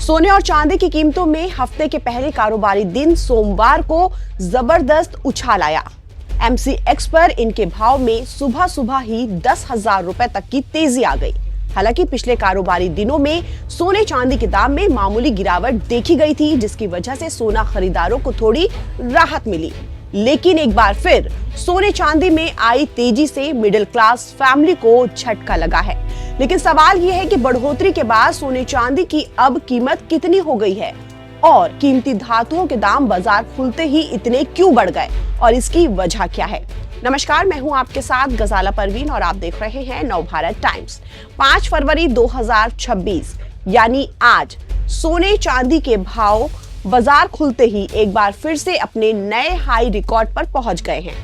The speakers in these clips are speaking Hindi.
सोने और चांदी की कीमतों में हफ्ते के पहले कारोबारी दिन सोमवार को जबरदस्त उछाल आया। एमसीएक्स पर इनके भाव में सुबह सुबह ही 10,000 रुपए तक की तेजी आ गई। हालांकि पिछले कारोबारी दिनों में सोने चांदी के दाम में मामूली गिरावट देखी गई थी, जिसकी वजह से सोना खरीदारों को थोड़ी राहत मिली। लेकिन एक बार फिर सोने चांदी में आई तेजी से मिडिल क्लास फैमिली को झटका लगा है। लेकिन सवाल यह है कि बढ़ोतरी के बाद सोने चांदी की अब कीमत कितनी हो गई है और कीमती धातुओं के दाम बाजार खुलते ही इतने क्यों बढ़ गए और इसकी वजह क्या है। नमस्कार, मैं हूं आपके साथ गजाला परवीन और आप देख रहे हैं नवभारत टाइम्स। 5 फरवरी 2026 यानी आज सोने चांदी के भाव बाजार खुलते ही एक बार फिर से अपने नए हाई रिकॉर्ड पर पहुंच गए हैं।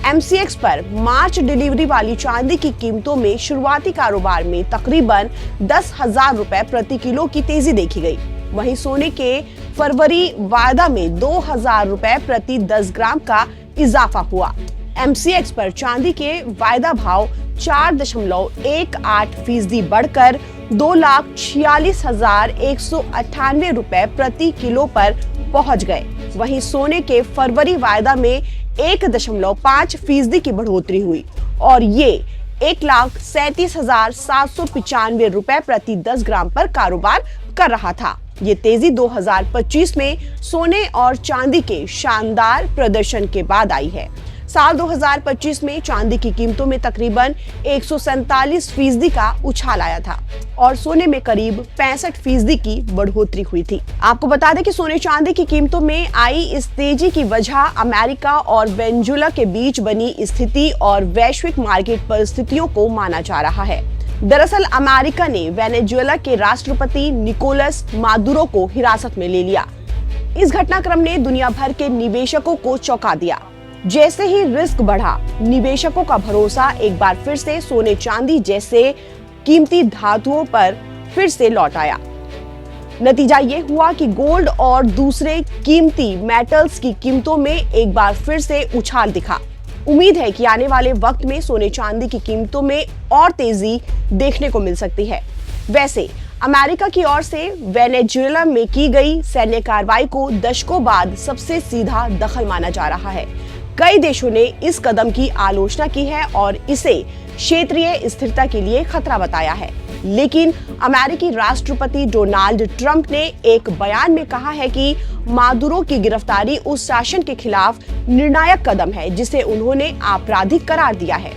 एमसीएक्स पर मार्च डिलीवरी वाली चांदी की कीमतों में शुरुआती कारोबार में तकरीबन 10,000 रुपए प्रति किलो की तेजी देखी गई। वहीं सोने के फरवरी वायदा में 2,000 रुपए प्रति 10 ग्राम का इजाफा हुआ। एमसीएक्स पर चांदी के वायदा भाव 4.18% बढ़कर 2,46,198 रुपए प्रति किलो पर पहुंच गए। वहीं सोने के फरवरी वायदा में 1.5% की बढ़ोतरी हुई और ये 1,37,795 रुपए प्रति 10 ग्राम पर कारोबार कर रहा था। ये तेजी 2025 में सोने और चांदी के शानदार प्रदर्शन के बाद आई है। साल 2025 में चांदी की कीमतों में तकरीबन 147% का उछाल आया था और सोने में करीब 65% की बढ़ोतरी हुई थी। आपको बता दें कि सोने चांदी की कीमतों में आई इस तेजी की वजह अमेरिका और वेनेजुएला के बीच बनी स्थिति और वैश्विक मार्केट परिस्थितियों को माना जा रहा है। दरअसल अमेरिका ने वेनेजुएला के राष्ट्रपति निकोलस मादुरो को हिरासत में ले लिया। इस घटनाक्रम ने दुनिया भर के निवेशकों को चौंका दिया। जैसे ही रिस्क बढ़ा, निवेशकों का भरोसा एक बार फिर से सोने चांदी जैसे कीमती धातुओं पर फिर से लौट आया। नतीजा ये हुआ कि गोल्ड और दूसरे कीमती मेटल्स की कीमतों में एक बार फिर से उछाल दिखा। उम्मीद है कि आने वाले वक्त में सोने चांदी की कीमतों में और तेजी देखने को मिल सकती है। वैसे अमेरिका की ओर से वेनेजुएला में की गई सैन्य कार्रवाई को दशकों बाद सबसे सीधा दखल माना जा रहा है। कई देशों ने इस कदम की आलोचना की है और इसे क्षेत्रीय स्थिरता के लिए खतरा बताया है। लेकिन अमेरिकी राष्ट्रपति डोनाल्ड ट्रंप ने एक बयान में कहा है कि मादुरो की गिरफ्तारी उस शासन के खिलाफ निर्णायक कदम है जिसे उन्होंने आपराधिक करार दिया है।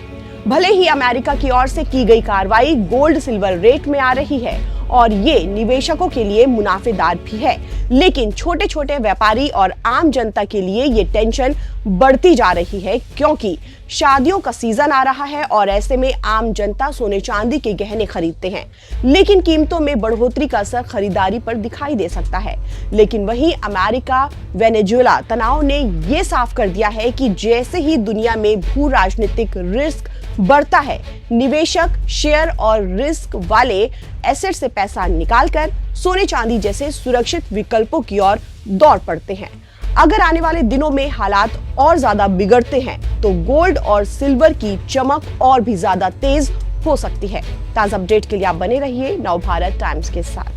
भले ही अमेरिका की ओर से की गई कार्रवाई गोल्ड सिल्वर रेट में आ रही है और ये निवेशकों के लिए मुनाफेदार भी है, लेकिन छोटे छोटे व्यापारी और आम जनता के लिए ये टेंशन बढ़ती जा रही है, क्योंकि शादियों का सीजन आ रहा है और ऐसे में आम जनता सोने चांदी के गहने खरीदते हैं। लेकिन कीमतों में बढ़ोतरी का असर खरीदारी पर दिखाई दे सकता है। लेकिन वहीं अमेरिका वेनेजुएला तनाव ने ये साफ कर दिया है कि जैसे ही दुनिया में भू राजनीतिक रिस्क बढ़ता है, निवेशक शेयर और रिस्क वाले एसेट से पैसा निकालकर सोने चांदी जैसे सुरक्षित विकल्पों की ओर दौड़ पड़ते हैं। अगर आने वाले दिनों में हालात और ज्यादा बिगड़ते हैं तो गोल्ड और सिल्वर की चमक और भी ज्यादा तेज हो सकती है। ताजा अपडेट के लिए आप बने रहिए नवभारत टाइम्स के साथ।